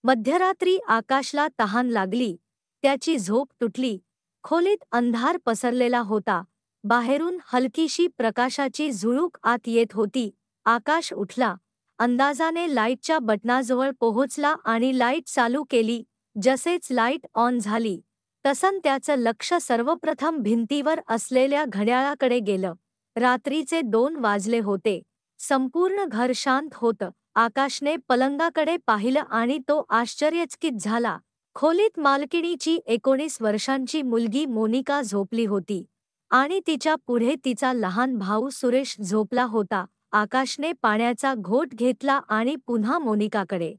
मध्यरात्री आकाशला तहान लागली, त्याची झोप तुटली. खोलीत अंधार पसरलेला होता. बाहेरून हलकीशी प्रकाशाची झुळूक आत येत होती. आकाश उठला, अंदाजाने लाईटच्या बटनाजवळ पोहोचला आणि लाईट चालू केली. जसेच लाईट ऑन झाली तसं त्याचं लक्ष सर्वप्रथम भिंतीवर असलेल्या घड्याळाकडे गेलं. रात्रीचे 2 वाजले होते. संपूर्ण घर शांत होतं. आकाशने पलंगाकडे पाहिलं आणि तो आश्चर्यचकित झाला. खोलीत मालकिणीची 19 वर्षांची मुलगी मोनिका झोपली होती आणि तिच्या पुढे तिचा लहान भाऊ सुरेश झोपला होता. आकाशने पाण्याचा घोट घेतला आणि पुन्हा मोनिकाकडे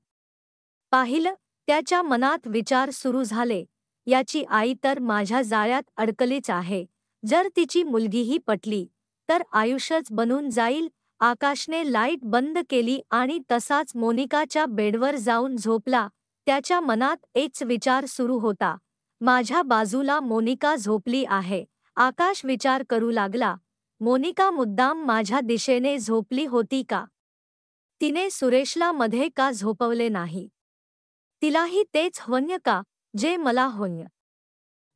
पाहिलं. त्याच्या मनात विचार सुरू झाले, याची आई तर माझ्या जाळ्यात अडकलीच आहे. जर तिची मुलगीही पटली तर आयुष्यच बनून जाईल. आकाशने लाईट बंद केली आणि तसाच मोनिकाच्या बेडवर जाऊन झोपला. त्याच्या मनात एकच विचार सुरू होता, माझ्या बाजूला मोनिका झोपली आहे. आकाश विचार करू लागला, मोनिका मुद्दाम माझ्या दिशेने झोपली होती का? तिने सुरेशला मध्ये का झोपवले नाही? तिलाही तेच हवंय का जे मला हवंय?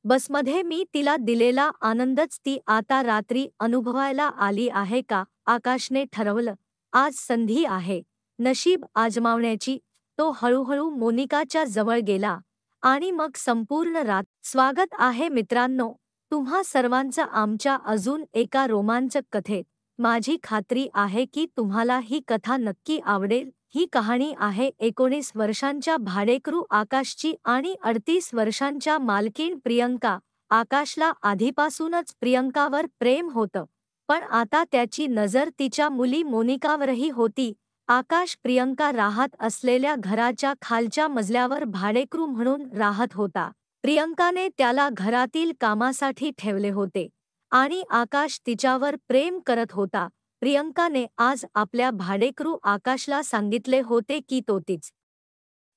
बसमध्ये मी तिला दिलेला आनंदच ती आता रात्री अनुभवायला आली आहे का? आकाशने ठरवलं, आज संधी आहे नशीब आजमावण्याची. तो हळूहळू मोनिकाच्या जवळ गेला आणि मग संपूर्ण रात. स्वागत आहे मित्रांनो, तुम्हा सर्वांचं आमच्या अजून एका रोमांचक कथेत. माझी खात्री आहे की तुम्हाला ही कथा नक्की आवडेल. ही कहाणी आहे 19 वर्षांच्या भाडेकरू आकाशची आणि 38 वर्षांच्या मालकीण प्रियंका. आकाशला आधीपासूनच प्रियंकावर प्रेम होतं, पण आता त्याची नजर तिच्या मुली मोनिकावरही होती. आकाश प्रियंका राहत असलेल्या घराच्या खालच्या मजल्यावर भाडेकरू म्हणून राहत होता. प्रियंकाने त्याला घरातील कामासाठी ठेवले होते आणि आकाश तिच्यावर प्रेम करत होता. प्रियंकाने आज आपल्या भाडेकरू आकाशला सांगितले होते की तो तीच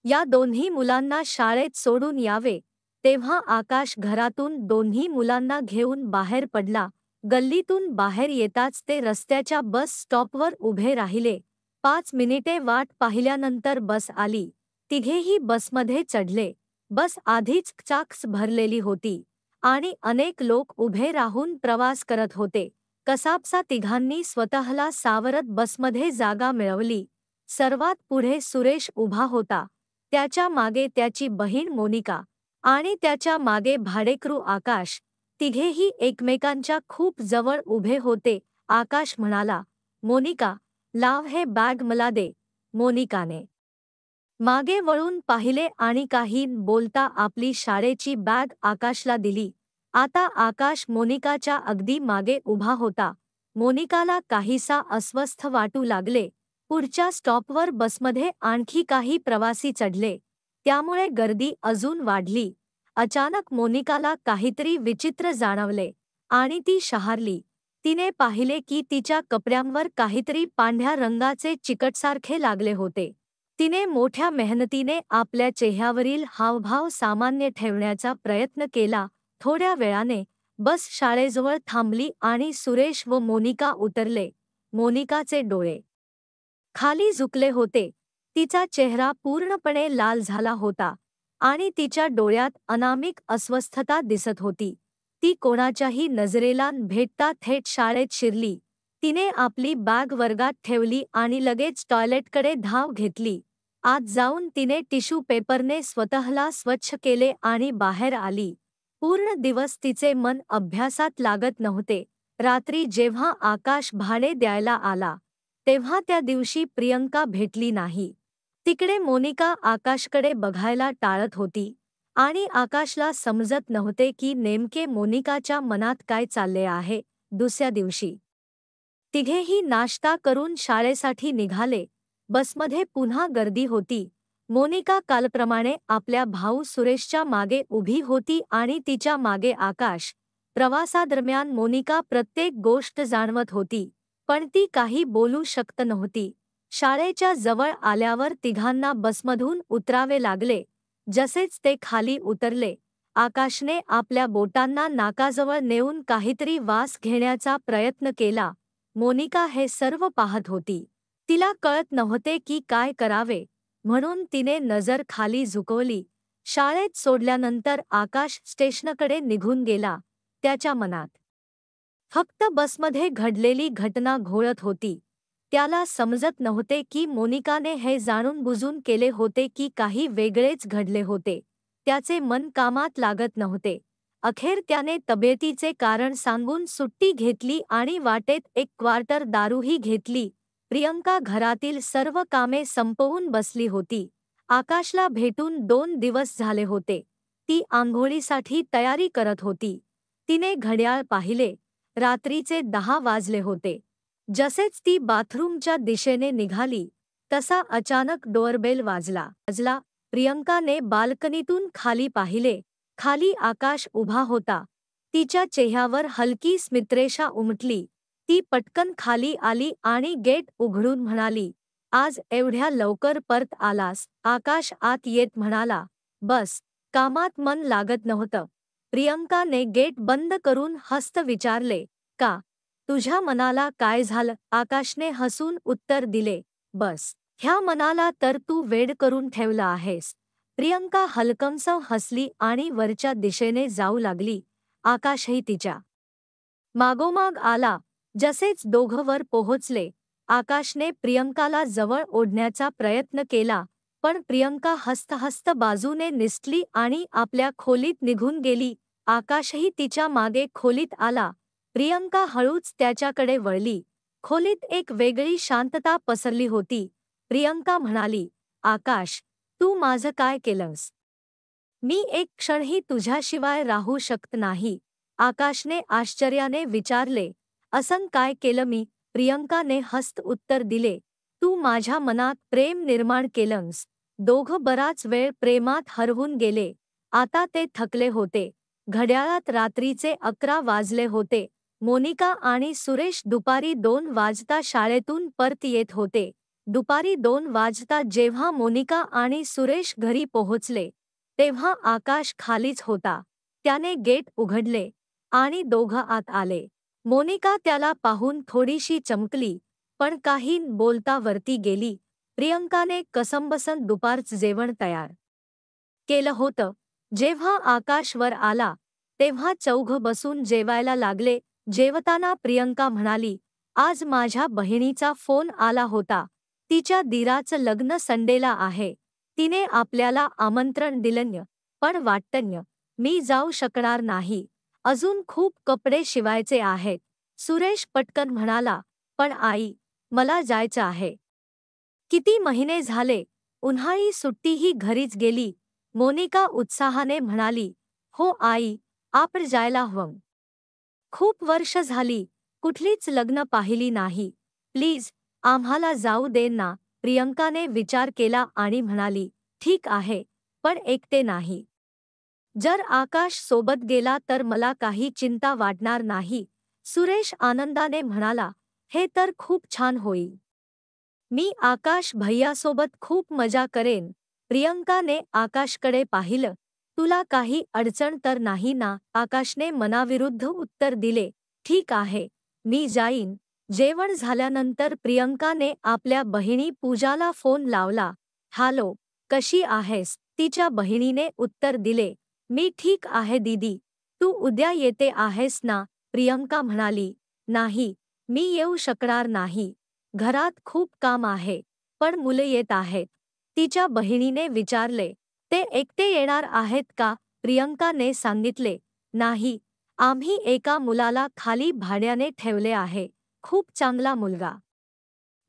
या दोन्ही मुलांना शाळेत सोडून यावे. तेव्हा आकाश घरातून दोन्ही मुलांना घेऊन बाहेर पडला. गल्लीतून बाहेर येताच ते रस्त्याच्या बस स्टॉपवर उभे राहिले. 5 मिनिटे वाट पाहिल्यानंतर बस आली. तिघेही बसमध्ये चढले. बस आधीच चाक्स भरलेली होती आणि अनेक लोक उभे राहून प्रवास करत होते. कसाबसा तिघांनी स्वतःला सावरत बसमध्ये जागा मिळवली. सर्वात पुढे सुरेश उभा होता, त्याच्या मागे त्याची बहीण मोनिका आणि त्याच्या मागे भाडेकरू आकाश. तिघेही एकमेकांच्या खूप जवळ उभे होते. आकाश म्हणाला, मोनिका, लाव हे बॅग मला दे. मोनिकाने मागे वळून पाहिले आणि काही न बोलता आपली शाळेची बॅग आकाशला दिली. आता आकाश मोनिकाच्या अगदी मागे उभा होता. मोनिकाला काहीसा अस्वस्थ वाटू लागले. पुढच्या स्टॉपवर बसमध्ये आणखी काही प्रवासी चढले, त्यामुळे गर्दी अजून वाढली. अचानक मोनिकाला काहीतरी विचित्र जाणवले आणि ती शहारली. तिने पाहिले की तिच्या कपड्यांवर काहीतरी पांढऱ्या रंगाचे चिकटसारखे लागले होते. तिने मोठ्या मेहनतीने आपल्या चेहऱ्यावरील हावभाव सामान्य ठेवण्याचा प्रयत्न केला. थोड्या वेळाने बस शाळेजवळ थांबली आणि सुरेश व मोनिका उतरले. मोनिकाचे डोळे खाली झुकले होते. तिचा चेहरा पूर्णपणे लाल झाला होता आणि तिच्या डोळ्यात अनामिक अस्वस्थता दिसत होती. ती कोणाच्याही नजरेला न भेटता थेट शाळेत शिरली. तिने आपली बॅग वर्गात ठेवली आणि लगेच टॉयलेटकडे धाव घेतली. आत जाऊन तिने टिश्यू पेपरने स्वतःला स्वच्छ केले आणि बाहेर आली. पूर्ण दिवस तिचे मन अभ्यासात लागत नव्हते. रात्री जेव्हा आकाश भाडे द्यायला आला तेव्हा त्या दिवशी प्रियंका भेटली नाही. तिकडे मोनिका आकाशकडे बघायला टाळत होती आणि आकाशला समजत नव्हते की नेमके मोनिकाच्या मनात काय चालले आहे. दुसऱ्या दिवशी तिघेही नाश्ता करून शाळेसाठी निघाले. बसमध्ये पुन्हा गर्दी होती. मोनिका कालप्रमाणे आपल्या भाऊ सुरेशच्या मागे उभी होती आणि तिच्या मागे आकाश. प्रवासादरम्यान मोनिका प्रत्येक गोष्ट जाणवत होती, पण ती काही बोलू शकत नव्हती. शाळेच्या जवळ आल्यावर तिघांना बसमधून उतरावे लागले. जसेच ते खाली उतरले, आकाशने आपल्या बोटांना नाकाजवळ नेऊन काहीतरी वास घेण्याचा प्रयत्न केला. मोनिका हे सर्व पाहत होती. तिला कळत नव्हते की काय करावे. म्हणून तिने नजर खाली झुकवली. शाळेत सोडल्यानंतर आकाश स्टेशनकडे निघून गेला. त्याच्या मनात फक्त बसमध्ये घडलेली घटना घोळत होती. त्याला समजत नव्हते की मोनिकाने हे जाणून बुजून केले होते की काही वेगळेच घडले होते. त्याचे मन कामात लागत नव्हते. अखेर त्याने तब्येतीचे कारण सांगून सुट्टी घेतली आणि वाटेत एक क्वार्टर दारूही घेतली. प्रियंका घरातील सर्व कामे संपवून बसली होती. आकाशला भेटून 2 दिवस झाले होते. ती आंघोळीसाठी तयारी करत होती. तिने घड्याळ पाहिले. रात्रीचे 10 वाजले होते. जसेच ती बाथरूमच्या दिशेने निघाली तसा अचानक डोअरबेल वाजला. प्रियंकाने बाल्कनीतून खाली पाहिले. खाली आकाश उभा होता. तिच्या चेहऱ्यावर हलकी स्मितरेषा उमटली. ती पटकन खाली आली आणि गेट उघडून म्हणाली, "आज एवढ्या लवकर परत आलास?" आकाश आत येत म्हणाला, "बस, कामात मन लागत नव्हतं." प्रियंकाने गेट बंद करून हसत विचारले, "का? तुझ्या मनाला काय झालं?" आकाशने हसून उत्तर दिले, "बस, ह्या मनाला तर तू वेड करून ठेवलं आहेस." प्रियंका हलकंसं हसली आणि वरच्या दिशेने जाऊ लागली. आकाशही तिच्या मागोमाग आला. जसेच दोघं वर पोहोचले, आकाशने प्रियंकाला जवळ ओढण्याचा प्रयत्न केला, पण प्रियंका हसत बाजूने निसटली आणि आपल्या खोलीत निघून गेली. आकाशही तिच्या मागे खोलीत आला. प्रियंका हळूच त्याच्याकडे वळली. खोलीत एक वेगळी शांतता पसरली होती. प्रियंका म्हणाली, "आकाश, तू माझं काय केलंस? मी एक क्षणही तुझ्याशिवाय राहू शकत नाही." आकाशने आश्चर्याने विचारले, "असं काय केलं मी?" प्रियंकाने हसत उत्तर दिले, "तू माझ्या मनात प्रेम निर्माण केलंस." दोघं बराच वेळ प्रेमात हरवून गेले. आता ते थकले होते. घड्याळात रात्रीचे 11 वाजले होते. मोनिका आणि सुरेश दुपारी 2 वाजता शाळेतून परत येत होते. दुपारी 2 वाजता जेव्हा मोनिका आणि सुरेश घरी पोहोचले, तेव्हा आकाश खालीच होता. त्याने गेट उघडले आणि दोघं आत आले. मोनिका त्याला पाहून थोडीशी चमकली, पण काही न बोलता वरती गेली. प्रियंकाने कसंबसं दुपारचं जेवण तयार केलं होतं. जेव्हा आकाश वर आला, तेव्हा चौघं बसून जेवायला लागले. जेवताना प्रियंका म्हणाली, "आज माझ्या बहिणीचा फोन आला होता. तिच्या दीराचं लग्न संडेला आहे. तिने आपल्याला आमंत्रण दिलंय, पण वाटतंय मी जाऊ शकणार नाही. अजून खूप कपडे शिवायचे आहेत." सुरेश पटकन म्हणाला, "पण आई, मला जायचं आहे. किती महिने झाले, उन्हाळी सुट्टीही घरीच गेली." मोनिका उत्साहाने म्हणाली, "हो आई, आपण जायला हवं. खूप वर्ष झाली, कुठलीच लग्न पाहिली नाही. प्लीज, आम्हाला जाऊ दे ना." प्रियंकाने विचार केला आणि म्हणाली, "ठीक आहे, पण एकटे नाही. जर आकाश सोबत गेला तर मला काही चिंता वाटणार नाही." सुरेश आनंदाने म्हणाला, "हे तर खूप छान होईल. मी आकाश भैयासोबत खूप मजा करेन." प्रियंकाने आकाशकडे पाहिलं, "तुला काही अडचण तर नाही ना?" आकाशने मनाविरुद्ध उत्तर दिले, "ठीक आहे, मी जाईन." जेवण झाल्यानंतर प्रियंकाने आपल्या बहिणी पूजाला फोन लावला. "हॅलो, कशी आहेस?" तिच्या बहिणीने उत्तर दिले, "मी ठीक आहे दीदी. तू उद्या येते आहेस ना?" प्रियंका म्हणाली, "नाही, मी येऊ शकणार नाही. घरात खूप काम आहे." "पण मुलं येत आहेत?" तिच्या बहिणीने विचारले. "ते एकटे येणार आहेत का?" प्रियंकाने सांगितले, "नाही, आम्ही एका मुलाला खाली भाड्याने ठेवले आहे. खूप चांगला मुलगा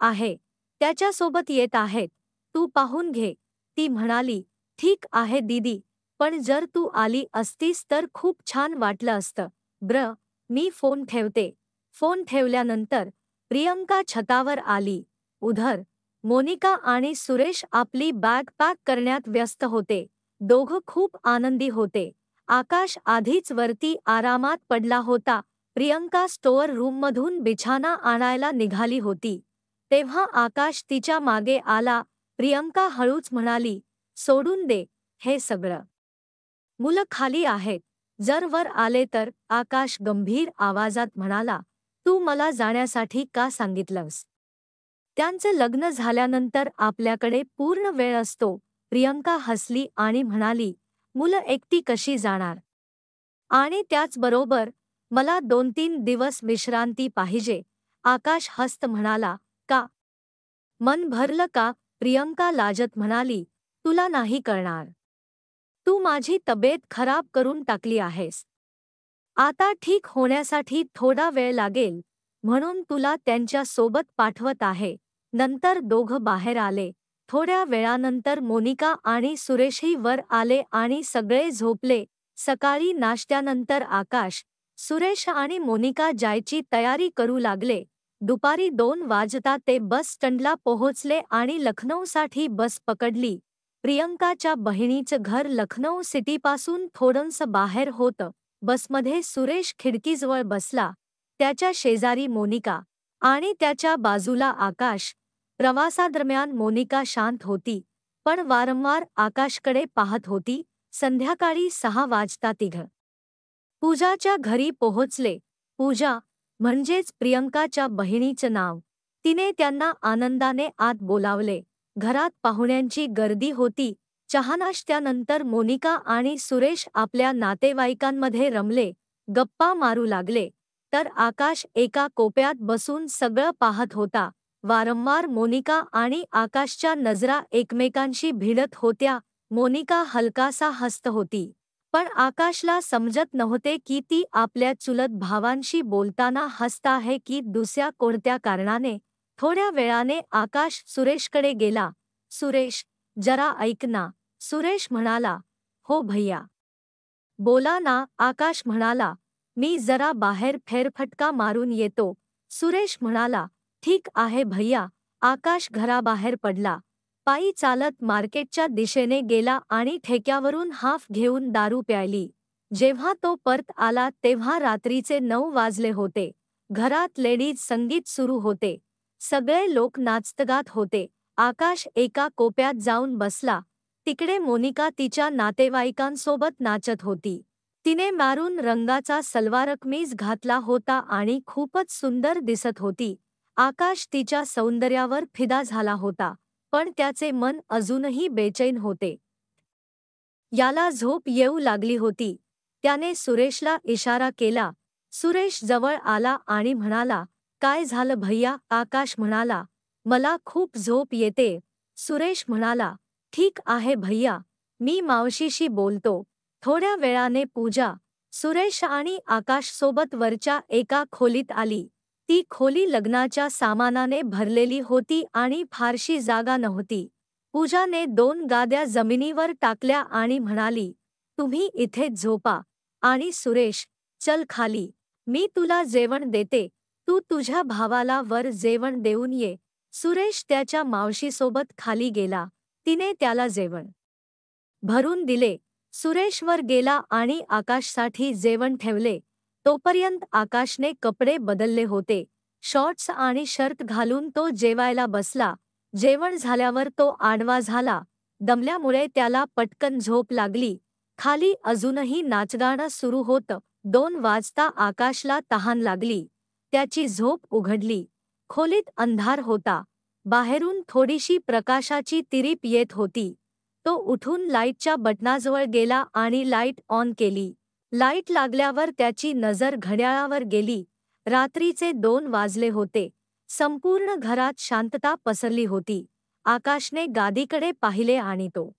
आहे. त्याच्यासोबत येत आहेत. तू पाहून घे." ती म्हणाली, "ठीक आहे दीदी, पण जर तू आली असतीस तर खूप छान वाटलं असतं." मी फोन ठेवते." फोन ठेवल्यानंतर प्रियंका छतावर आली. उधर मोनिका आणि सुरेश आपली बॅग पॅक करण्यात व्यस्त होते. दोघं खूप आनंदी होते. आकाश आधीच वरती आरामात पडला होता. प्रियंका स्टोअर रूममधून बिछाना आणायला निघाली होती. तेव्हा आकाश तिच्या मागे आला. प्रियंका हळूच म्हणाली, "सोडून दे हे सगळं. मुलं खाली आहेत. जर वर आले तर." आकाश गंभीर आवाजात म्हणाला, "तू मला जाण्यासाठी का सांगितलंस?" त्यांचं लग्न झाल्यानंतर आपल्याकडे पूर्ण वेळ असतो. प्रियंका हसली आणि म्हणाली, मुलं एकटी कशी जाणार? आणि त्याचबरोबर मला 2-3 दिवस विश्रांती पाहिजे. आकाश हसत म्हणाला, का? मन भरलं का? प्रियंका लाजत म्हणाली, तुला नाही कळणार. तू माझी तब्येत खराब करून टाकली आहेस. आता ठीक होण्यासाठी थोडा वेळ लागेल, म्हणून तुला त्यांच्या सोबत पाठवत आहे. नंतर दोघं बाहेर आले. थोड्या वेळानंतर मोनिका आणि सुरेशही वर आले आणि सगळे झोपले. सकाळी नाश्त्यानंतर आकाश, सुरेश आणि मोनिका जायची तयारी करू लागले. दुपारी 2 वाजता ते बस स्टँडला पोहोचले आणि लखनौसाठी बस पकडली. प्रियंकाच्या बहिणीचं घर लखनौ सिटीपासून थोडंसं बाहेर होतं. बसमध्ये सुरेश खिडकीजवळ बसला. त्याच्या शेजारी मोनिका आणि त्याच्या बाजूला आकाश. प्रवासादरम्यान मोनिका शांत होती, पण वारंवार आकाशकडे पाहत होती. संध्याकाळी 6 वाजता तिघं पूजाच्या घरी पोहोचले. पूजा म्हणजेच प्रियंकाच्या बहिणीचं नाव. तिने त्यांना आनंदाने आत बोलावले. घरात पाहुण्यांची गर्दी होती. चहानाश्त्यानंतर मोनिका आणि सुरेश आपल्या नातेवाईकांमध्ये रमले, गप्पा मारू लागले. तर आकाश एका कोपऱ्यात बसून सगळं पाहत होता. वारंवार मोनिका आणि आकाशच्या नजरा एकमेकांशी भिडत होत्या. मोनिका हलकासा हसत होती, पण आकाशला समजत नव्हते की ती आपल्या चुलत भावांशी बोलताना हसत आहे की दुसऱ्या कोणत्या कारणाने. थोड्या वेळाने आकाश सुरेशकडे गेला. सुरेश, जरा ऐक ना. सुरेश म्हणाला, हो भैया. बोला ना. आकाश म्हणाला, मी जरा बाहेर फेरफटका मारून येतो. सुरेश म्हणाला, ठीक आहे भैया. आकाश घराबाहेर पडला. पायी चालत मार्केटच्या दिशेने गेला आणि ठेक्यावरून हाफ घेऊन दारू प्यायली. जेव्हा तो परत आला तेव्हा रात्रीचे 9 वाजले होते. घरात लेडीज संगीत सुरू होते. सगळे लोक नाचतगात होते. आकाश एका कोपऱ्यात जाऊन बसला. तिकडे मोनिका तिच्या नातेवाईकांसोबत नाचत होती. तिने मारून रंगाचा सलवार कमीज घातला होता आणि खूपच सुंदर दिसत होती. आकाश तिच्या सौंदर्यावर फिदा झाला होता, पण त्याचे मन अजूनही बेचैन होते. याला झोप येऊ लागली होती. त्याने सुरेशला इशारा केला. सुरेश जवळ आला आणि म्हणाला, काय झालं भैया? आकाश म्हणाला, मला खूप झोप येते. सुरेश म्हणाला, ठीक आहे भैया, मी मावशीशी बोलतो. थोड्या वेळाने पूजा, सुरेश आणि आकाश सोबत वरच्या एका खोलीत आली. ती खोली लग्नाच्या सामानाने भरलेली होती आणि फारशी जागा नव्हती. पूजाने 2 गाद्या जमिनीवर टाकल्या आणि म्हणाली, तुम्ही इथेच झोपा. आणि सुरेश, चल खाली, मी तुला जेवण देते. तू तुझ्या भावाला वर जेवण देऊन ये. सुरेश त्याच्या मावशीसोबत खाली गेला. तिने त्याला जेवण भरून दिले. सुरेश वर गेला आणि आकाशसाठी जेवण ठेवले. तोपर्यंत आकाशने कपडे बदलले होते. शॉर्ट्स आणि शर्ट घालून तो जेवायला बसला. जेवण झाल्यावर तो आडवा झाला. दमल्यामुळे त्याला पटकन झोप लागली. खाली अजूनही नाचगाणं सुरू होतं. 2 वाजता आकाशला तहान लागली. त्याची झोप उघडली. खोलीत अंधार होता. बाहेरून थोडीशी प्रकाशाची तिरीप येत होती. तो उठून लाईटच्या बटनाजवळ गेला आणि लाईट ऑन केली. लाईट लागल्यावर त्याची नजर घड्याळावर गेली. रात्रीचे 2 वाजले होते. संपूर्ण घरात शांतता पसरली होती. आकाशने गादीकडे पाहिले आणि तो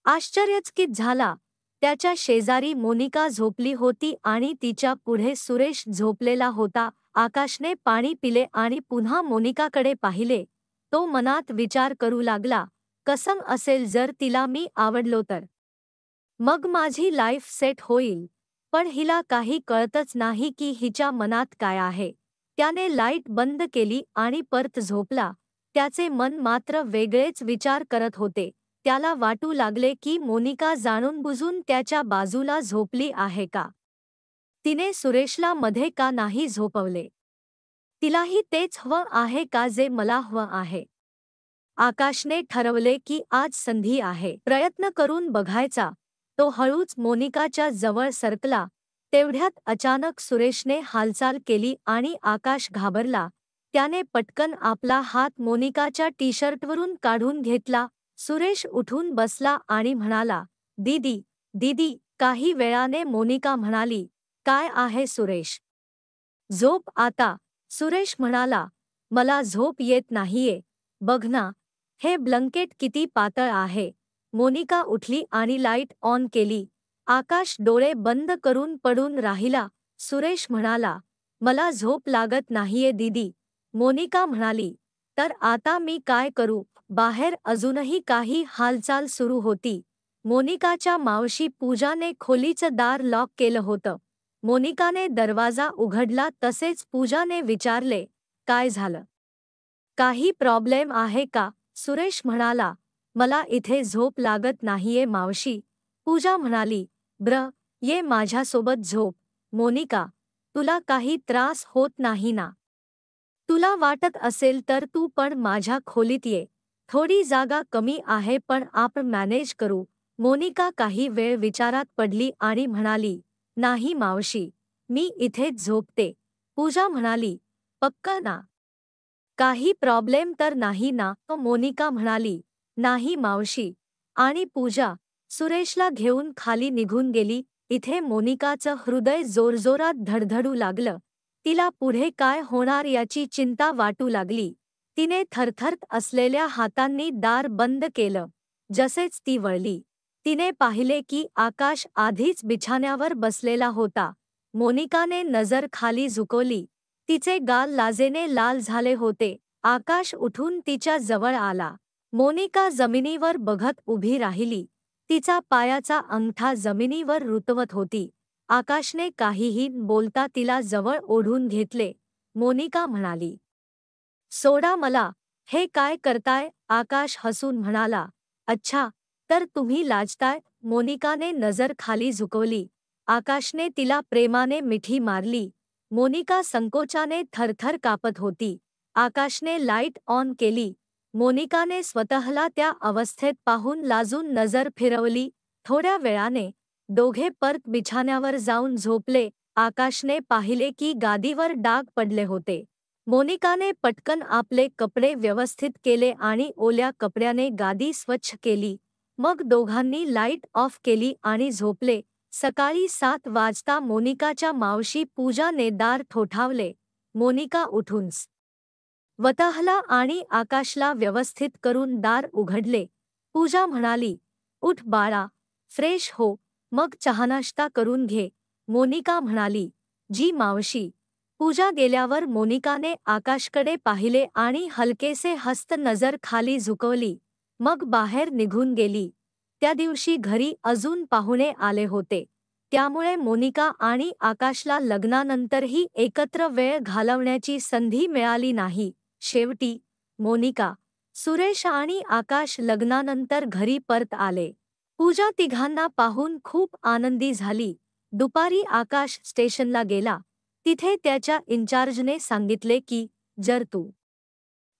आश्चर्यचकित झाला. त्याच्या शेजारी मोनिका झोपली होती आणि तिच्या पुढे सुरेश झोपलेला होता. आकाशने पाणी पिले आणि पुन्हा मोनिकाकडे पाहिले. तो मनात विचार करू लागला, कसं असेल जर तिला मी आवडलो तर? मग माझी लाईफ सेट होईल. पण हिला काही कळतच नाही की हिच्या मनात काय आहे. त्याने लाईट बंद केली आणि परत झोपला. त्याचे मन मात्र वेगळेच विचार करत होते. त्याला वाटू लागले की मोनिका जाणूनबुजून त्याच्या बाजूला झोपली आहे का? तिने सुरेशला मध्ये का नाही झोपवले? तिलाही तेच हवं आहे का जे मला हवं आहे? आकाशने ठरवले की आज संधी आहे, प्रयत्न करून बघायचा. तो हळूच मोनिकाच्या जवळ सरकला. तेवढ्यात अचानक सुरेशने हालचाल केली आणि आकाश घाबरला. त्याने पटकन आपला हात मोनिकाच्या टी शर्टवरून काढून घेतला. सुरेश उठून बसला आणि म्हणाला, दीदी, दीदी. काही वेळाने मोनिका म्हणाली, काय आहे सुरेश? झोप आता. सुरेश म्हणाला, मला झोप येत नाहीये. बघ ना, हे ब्लंकेट किती पातळ आहे. मोनिका उठली आणि लाईट ऑन केली. आकाश डोळे बंद करून पडून राहिला. सुरेश म्हणाला, मला झोप लागत नाहीये दीदी. मोनिका म्हणाली, तर आता मी काय करू? बाहेर अजूनही काही हालचाल सुरू होती. मोनिकाच्या मावशी पूजाने खोलीचं दार लॉक केलं होतं. मोनिकाने दरवाजा उघडला तसेच पूजाने विचारले, काय झालं? काही प्रॉब्लेम आहे का? सुरेश म्हणाला, मला इथे झोप लागत नाहीये मावशी. पूजा म्हणाली, ये माझ्यासोबत झोप. मोनिका, तुला काही त्रास होत नाही ना? तुला वाटत असेल तर तू पण माझ्या खोलीत ये. थोडी जागा कमी आहे पण आपण मॅनेज करू. मोनिका काही वेळ विचारात पडली आणि म्हणाली, नाही मावशी, मी इथेच झोपते. पूजा म्हणाली, पक्का ना? काही प्रॉब्लेम तर नाही ना? मोनिका म्हणाली, नाही मावशी. आणि पूजा सुरेशला घेऊन खाली निघून गेली. इथे मोनिकाचं हृदय जोरजोरात धडधडू लागलं. तिला पुढे काय होणार याची चिंता वाटू लागली. तिने थरथरत असलेल्या हातांनी दार बंद केलं. जसेच ती वळली, तिने पाहिले की आकाश आधीच बिछाण्यावर बसलेला होता. मोनिकाने नजर खाली झुकवली. तिचे गाल लाजेने लाल झाले होते. आकाश उठून तिच्या जवळ आला. मोनिका जमिनीवर बघत उभी राहिली. तिचा पायाचा अंगठा जमिनीवर रुतवत होती. आकाशने काहीही बोलता तिला जवळ ओढून घेतले. मोनिका म्हणाली, सोडा मला. हे काय करताय? आकाश हसून म्हणाला, अच्छा, तर तुम्ही लाजताय? मोनिकाने नजर खाली झुकवली. आकाशने तिला प्रेमाने मिठी मारली. मोनिका संकोचाने थरथर कापत होती. आकाशने लाईट ऑन केली. मोनिकाने स्वतःला त्या अवस्थेत पाहून लाजून नजर फिरवली. थोड्या वेळाने दोघे परत बिछाण्यावर जाऊन झोपले. आकाशने पाहिले की गादीवर डाग पडले होते. मोनिकाने पटकन आपले कपडे व्यवस्थित केले आणि ओल्या कपड्याने गादी स्वच्छ केली. मग दोघांनी लाईट ऑफ केली आणि झोपले. सकाळी 7 वाजता मोनिकाच्या मावशी पूजाने दार ठोठावले. मोनिका उठून स्वतःला आणि आकाशला व्यवस्थित करून दार उघडले. पूजा म्हणाली, उठ बाळा, फ्रेश हो, मग चहानाश्ता करून घे. मोनिका म्हणाली, जी मावशी. पूजा गेल्यावर मोनिकाने आकाशकडे पाहिले आणि हलकेसे हस्त नजर खाली झुकवली. मग बाहेर निघून गेली. त्या दिवशी घरी अजून पाहुणे आले होते. त्यामुळे मोनिका आणि आकाशला लग्नानंतरही एकत्र वेळ घालवण्याची संधी मिळाली नाही. शेवटी मोनिका, सुरेश आणि आकाश लग्नानंतर घरी परत आले. पूजा तिघांना पाहून खूप आनंदी झाली. दुपारी आकाश स्टेशनला गेला. तिथे त्याच्या इन्चार्जने सांगितले की जर तू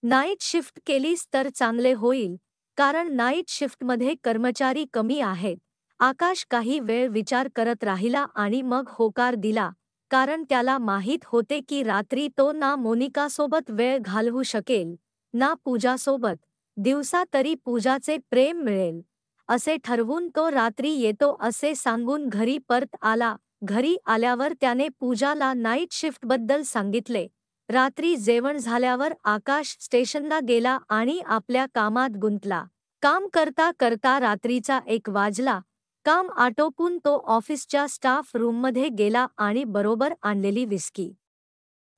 नाईट शिफ्ट केलीस तर चांगले होईल, कारण नाईट शिफ्टमध्ये कर्मचारी कमी आहेत. आकाश काही वेळ विचार करत राहिला आणि मग होकार दिला, कारण त्याला माहीत होते की रात्री तो ना मोनिकासोबत वेळ घालवू शकेल ना पूजासोबत. दिवसा तरी पूजाचे प्रेम मिळेल. असे ठरवून तो रात्री येतो असे सांगून घरी परत आला. घरी आल्यावर त्याने पूजाला नाईट शिफ्टबद्दल सांगितले. रात्री जेवण झाल्यावर आकाश स्टेशनला गेला आणि आपल्या कामात गुंतला. काम करता करता रात्रीचा 1 वाजला. काम आटोपून तो ऑफिसच्या स्टाफ रूममध्ये गेला आणि बरोबर आणलेली विस्की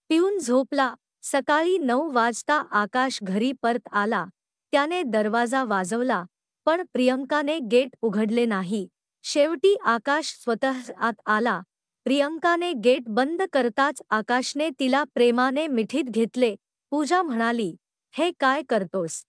पिऊन झोपला. सकाळी 9 वाजता आकाश घरी परत आला. त्याने दरवाजा वाजवला, पण प्रियंकाने गेट उघडले नाही. शेवटी आकाश स्वतः आत आला. प्रियंकाने गेट बंद करताच आकाशने तिला प्रेमाने मिठीत घेतले. पूजा म्हणाली, हे काय करतोस?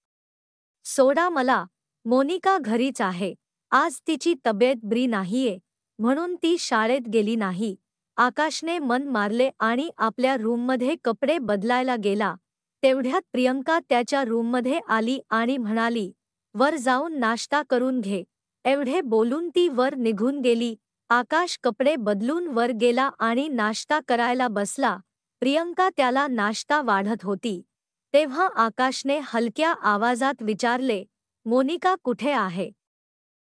सोडा मला. मोनिका घरीच आहे. आज तिची तब्येत बरी नाहीये, म्हणून ती शाळेत गेली नाही. आकाशने मन मारले आणि आपल्या रूममध्ये कपडे बदलायला गेला. तेवढ्यात प्रियंका त्याच्या रूममध्ये आली आणि म्हणाली, वर जाऊन नाश्ता करून घे. एवढे बोलून ती वर निघून गेली. आकाश कपडे बदलून वर गेला आणि नाश्ता करायला बसला. प्रियंका त्याला नाश्ता वाढत होती तेव्हा आकाशने हलक्या आवाजात विचारले, मोनिका कुठे आहे?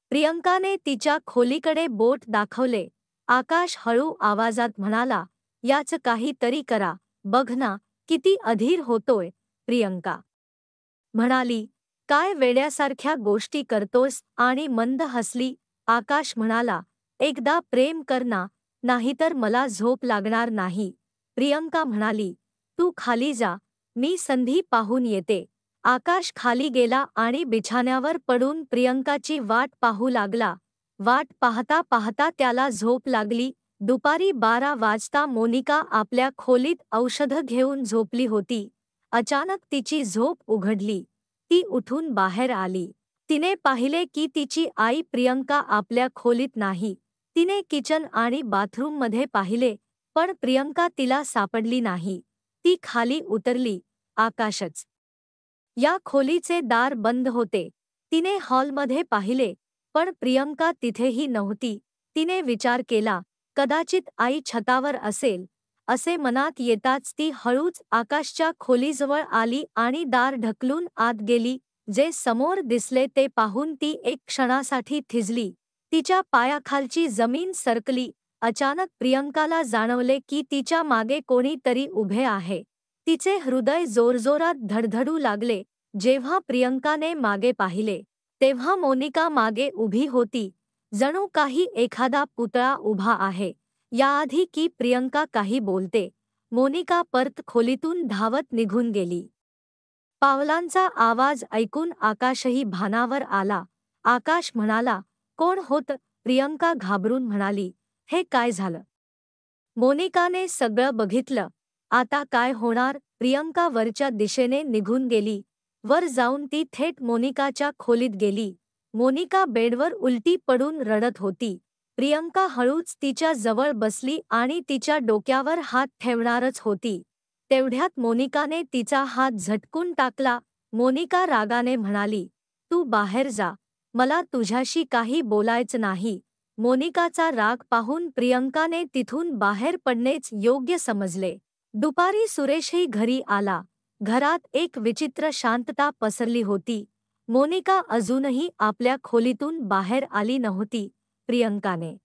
प्रियंकाने तिच्या खोलीकडे बोट दाखवले. आकाश हळू आवाजात म्हणाला, याच काहीतरी करा, बघ ना, किती अधीर होतोय. प्रियंका म्हणाली, काय वेड्यासारख्या गोष्टी करतोस, आणि मंद हसली. आकाश म्हणाला, एकदा प्रेम कर ना, नाहीतर मला झोप लागणार नाही. प्रियंका म्हणाली, तू खाली जा, मी संधी पाहून येते. आकाश खाली गेला आणि बिछाण्यावर पडून प्रियंकाची वाट पाहू लागला. वाट पाहता पाहता त्याला झोप लागली. दुपारी 12 वाजता मोनिका आपल्या खोलीत औषधं घेऊन झोपली होती. अचानक तिची झोप उघडली. ती उठून बाहेर आली. तिने पाहिले की तिची आई प्रियंका आपल्या खोलीत नाही. तिने किचन आणि बाथरूममध्ये पाहिले, पण प्रियंका तिला सापडली नाही. ती खाली उतरली. आकाशच. या खोलीचे दार बंद होते. तिने हॉलमध्ये पाहिले, पण प्रियंका तिथेही नव्हती. तिने विचार केला, कदाचित आई छतावर असेल. असे मनात येताच ती हळूच आकाशच्या खोलीजवळ आली आणि दार ढकलून आत गेली. जे समोर दिसले ते पाहून ती एक क्षणासाठी थिजली. तिच्या पायाखालची जमीन सरकली. अचानक प्रियंकाला जाणवले की तिच्या मागे कोणीतरी उभे आहे. तिचे हृदय जोरजोरात धडधडू लागले. जेव्हा प्रियंकाने मागे पाहिले, तेव्हा मोनिका मागे उभी होती. जणू काही एखादा पुतळा उभा आहे. याआधी की प्रियंका काही बोलते, मोनिका परत खोलीतून धावत निघून गेली. पावलांचा आवाज ऐकून आकाशही भानावर आला. आकाश म्हणाला, कोण होत? प्रियंका घाबरून म्हणाली, हे काय झालं? मोनिकाने सगळं बघितलं. आता काय होणार? प्रियंका वरच्या दिशेने निघून गेली. वर जाऊन ती थेट मोनिकाच्या खोलीत गेली. मोनिका बेडवर उलटी पडून रडत होती. प्रियंका हळूच तिच्या जवळ बसली आणि तिच्या डोक्यावर हात ठेवणारच होती. तेवढ्यात मोनिकाने तिचा हात झटकून टाकला. मोनिका रागाने म्हणाली, तू बाहेर जा, मला तुझ्याशी काही बोलायचं नाही. मोनिकाचा राग पाहून प्रियंकाने तिथून बाहेर पडणेच योग्य समजले. दुपारी सुरेशही घरी आला. घरात एक विचित्र शांतता पसरली होती. मोनिका अजूनही आपल्या खोलीतून बाहेर आली नव्हती. प्रियंकाने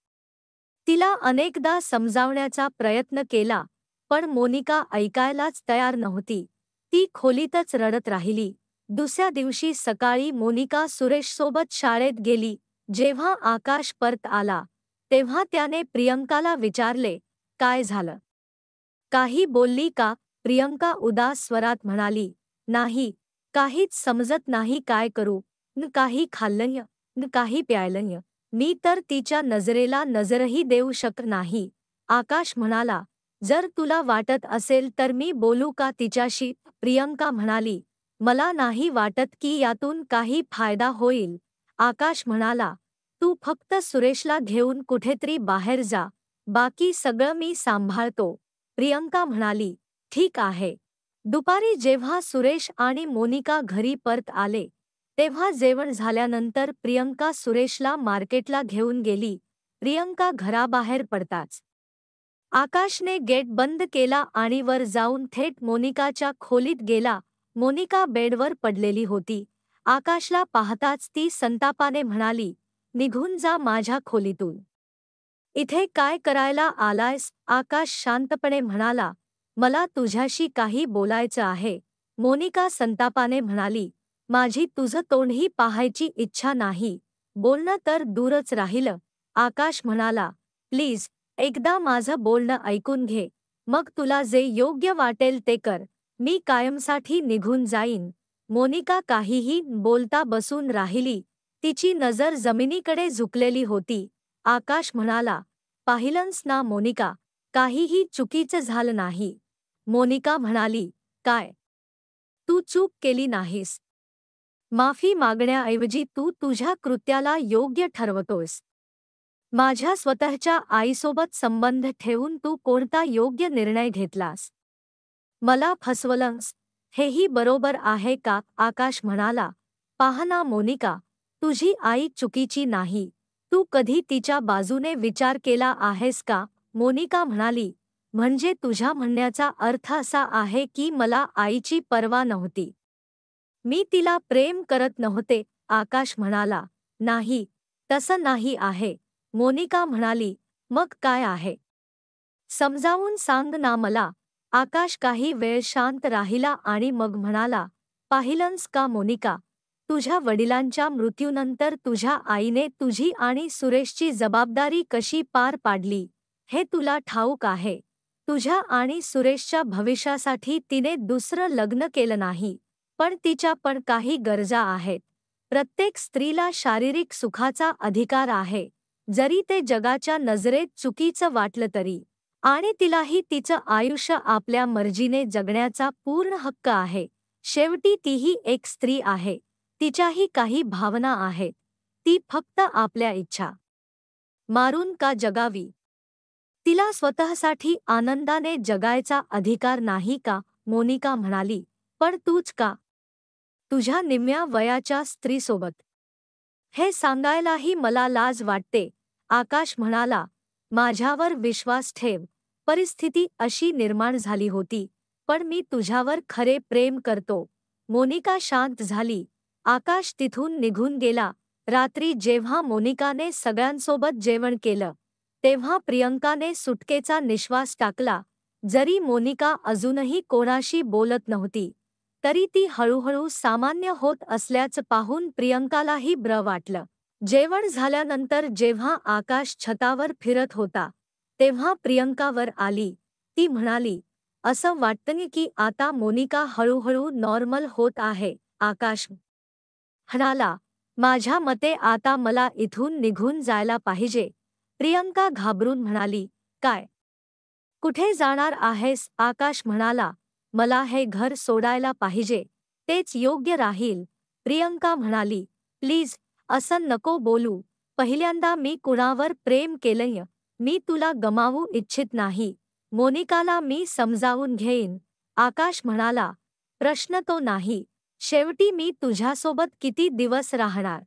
तिला अनेकदा समजावण्याचा प्रयत्न केला, पण मोनिका ऐकायलाच तयार नव्हती. ती खोलीतच रडत राहिली. दुसऱ्या दिवशी सकाळी मोनिका सुरेशसोबत शाळेत गेली. जेव्हा आकाश परत आला, तेव्हा त्याने प्रियंकाला विचारले, काय झालं? काही बोलली का? प्रियंका उदास स्वरात म्हणाली, नाही, काहीच समजत नाही काय करू. न काही खाल्लंय, न काही प्यायलंय. मी तर तिच्या नजरेला नजरही देऊ शकत नाही. आकाश म्हणाला, जर तुला वाटत असेल तर मी बोलू का तिच्याशी? प्रियंका म्हणाली, मला नाही वाटत की यातून काही फायदा होईल. आकाश म्हणाला, तू फक्त सुरेशला घेऊन कुठेतरी बाहेर जा, बाकी सगळं मी सांभाळतो. प्रियंका म्हणाली, ठीक आहे. दुपारी जेव्हा सुरेश आणि मोनिका घरी परत आले, तेव्हा जेवण झाल्यानंतर प्रियंका सुरेशला मार्केटला घेऊन गेली. प्रियंका घराबाहेर पडताच आकाशने गेट बंद केला आणि वर जाऊन थेट मोनिकाच्या खोलीत गेला. मोनिका बेडवर पडलेली होती. आकाशला पाहताच ती संतापाने म्हणाली, निघून जा माझ्या खोलीतून. इथे काय करायला आलायस? आकाश शांतपणे म्हणाला, मला तुझ्याशी काही बोलायचं आहे. मोनिका संतापाने म्हणाली, माझी तुझं तोंडही पाहायची इच्छा नाही. बोलणं तर दूरच राहिलं. आकाश म्हणाला, प्लीज, एकदा माझं बोलणं ऐकून घे, मग तुला जे योग्य वाटेल ते कर. मी कायमसाठी निघून जाईन. मोनिका काहीही बोलता बसून राहिली. तिची नजर जमिनीकडे झुकलेली होती. आकाश म्हणाला, पाहिलंस ना मोनिका, काहीही चुकीचं झालं नाही. मोनिका म्हणाली, काय? तू चूक केली नाहीस. माफी मागण्याऐवजी तू तुझ्या कृत्याला योग्य ठरवतोस. माझ्या स्वतःच्या आईसोबत संबंध ठेवून तू कोणता योग्य निर्णय घेतलास? मला फसवलंस, हेही बरोबर आहे का? आकाश म्हणाला, पाह ना मोनिका, तुझी आई चुकीची नाही. तू कधी तिच्या बाजूने विचार केला आहेस का? मोनिका म्हणाली, म्हणजे तुझ्या म्हणण्याचा अर्थ असा आहे की मला आईची पर्वा नव्हती. मी तिला प्रेम करत नव्हते, आकाश म्हणाला. नाही, तसं नाही आहे. मोनिका म्हणाली. मग काय आहे? समजावून सांग ना मला. आकाश काही वेळ शांत राहिला आणि मग म्हणाला. पाहिलंस का मोनिका, तुझ्या वडिलांच्या मृत्यूनंतर तुझ्या आईने तुझी आणि सुरेशची जबाबदारी कशी पार पाडली, हे तुला ठाऊक आहे. तुझ्या आणि सुरेशच्या भविष्यासाठी तिने दुसरं लग्न केलं नाही, पण तिच्या पण काही गरजा आहेत. प्रत्येक स्त्रीला शारीरिक सुखाचा अधिकार आहे, जरी ते जगाच्या नजरेत चुकीचं वाटलं तरी. आणि तिलाही तिचं आयुष्य आपल्या मर्जीने जगण्याचा पूर्ण हक्क आहे. शेवटी तीही एक स्त्री आहे. तिच्याही काही भावना आहेत. ती फक्त आपल्या इच्छा मारून का जगावी? तिला स्वतःसाठी आनंदाने जगायचा अधिकार नाही का? मोनिका म्हणाली. पण तूच का? तुझ्या निम्म्या वयाच्या स्त्रीसोबत? हे सांगायलाही मला लाज वाटते, आकाश म्हणाला. माझ्यावर विश्वास ठेव. परिस्थिती अशी निर्माण झाली होती, पण मी तुझ्यावर खरे प्रेम करतो. मोनिका शांत झाली. आकाश तिथून निघून गेला. रात्री जेव्हा मोनिकाने सगळ्यांसोबत जेवण केलं, तेव्हा प्रियंकाने सुटकेचा निश्वास टाकला. जरी मोनिका अजूनही कोणाशी बोलत नव्हती, तरी ती हळूहळू सामान्य होत असल्याचं पाहून प्रियंकालाही बरं वाटलं. जेवण झाल्यानंतर जेव्हा आकाश छतावर फिरत होता, तेव्हा प्रियंकावर आली. ती म्हणाली, असं वाटतं की आता मोनिका हळूहळू नॉर्मल होत आहे. आकाश म्हणाला, माझ्या मते आता मला इथून निघून जायला पाहिजे. प्रियंका घाबरून म्हणाली, काय? कुठे जाणार आहेस? आकाश म्हणाला, मला हे घर सोडायला पाहिजे. तेच योग्य राहील. प्रियंका म्हणाली, प्लीज, असं नको बोलू. पहिल्यांदा मी कुणावर प्रेम केलंय. मी तुला गमावू इच्छित नाही. मोनिकाला मी समजावून घेईन. आकाश म्हणाला, प्रश्न तो नाही. शेवटी मी तुझ्यासोबत किती दिवस राहणार?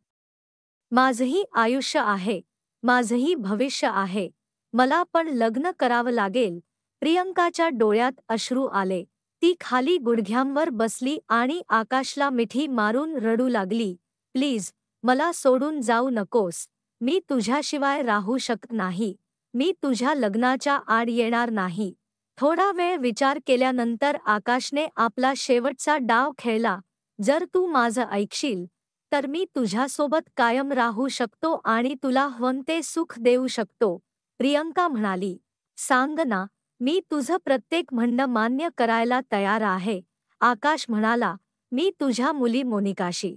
माझंही आयुष्य आहे. माझंही भविष्य आहे. मला पण लग्न करावं लागेल. प्रियंकाच्या डोळ्यात अश्रू आले. ती खाली गुडघ्यांवर बसली आणि आकाशला मिठी मारून रडू लागली. प्लीज, मला सोडून जाऊ नकोस. मी तुझ्याशिवाय राहू शकत नाही. मी तुझ्या लग्नाच्या आड येणार नाही. थोडा वेळ विचार केल्यानंतर आकाशने आपला शेवटचा डाव खेळला. जर तू माझं ऐकशील, तर मी तुझ्यासोबत कायम राहू शकतो आणि तुला हवं ते सुख देऊ शकतो. प्रियंका म्हणाली, सांग ना, मी तुझं प्रत्येक म्हणणं मान्य करायला तयार आहे. आकाश म्हणाला, मी तुझ्या मुली मोनिकाशी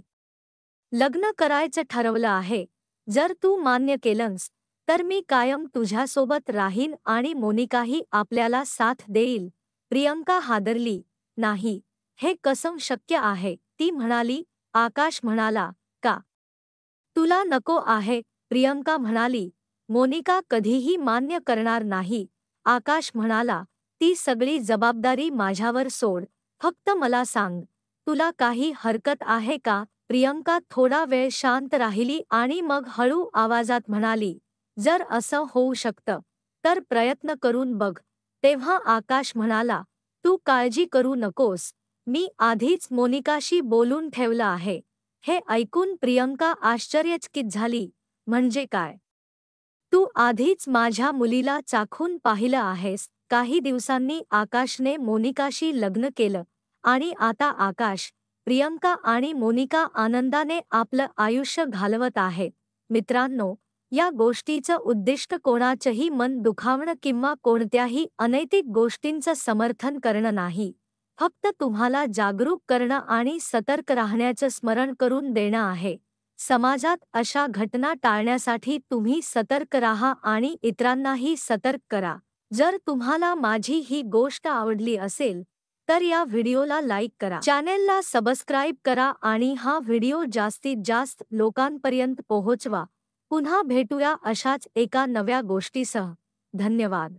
लग्न करायचं ठरवलं आहे. जर तू मान्य केलंस, तर मी कायम तुझ्यासोबत राहीन आणि मोनिकाही आपल्याला साथ देईल. प्रियंका हादरली. नाही, हे कसं शक्य आहे? ती म्हणाली. आकाश म्हणाला, का? तुला नको आहे? प्रियंका म्हणाली, मोनिका कधीही मान्य करणार नाही. आकाश म्हणाला, ती सगळी जबाबदारी माझ्यावर सोड. फक्त मला सांग, तुला काही हरकत आहे का? प्रियंका थोडा वेळ शांत राहिली आणि मग हळू आवाजात म्हणाली, जर असं होऊ शकतं, तर प्रयत्न करून बघ. तेव्हा आकाश म्हणाला, तू काळजी करू नकोस. मी आधीच मोनिकाशी बोलून ठेवलं आहे. हे ऐकून प्रियंका आश्चर्यचकित झाली. म्हणजे काय? तू आधीच माझ्या मुलीला चाखून पाहिलं आहेस. काही दिवसांनी आकाशने मोनिकाशी लग्न केलं आणि आता आकाश, प्रियंका आणि मोनिका आनंदाने आपलं आयुष्य घालवत आहेत. मित्रांनो, या गोष्टीचं उद्दिष्ट कोणाचंही मन दुखावणं किंवा कोणत्याही अनैतिक गोष्टींचं समर्थन करणं नाही. फक्त तुम्हाला जागरूक करणं आणि सतर्क राहण्याचं स्मरण करून देणं आहे. समाजात अशा घटना टाळण्यासाठी तुम्ही सतर्क राहा आणि इतरांनाही सतर्क करा. जर तुम्हाला माझी ही गोष्ट आवडली असेल, तर या व्हिडिओला लाईक करा, चॅनेलला सबस्क्राईब करा आणि हा व्हिडिओ जास्तीत जास्त लोकांपर्यंत पोहोचवा. पुन्हा भेटूया अशाच एका नव्या गोष्टीसह. धन्यवाद.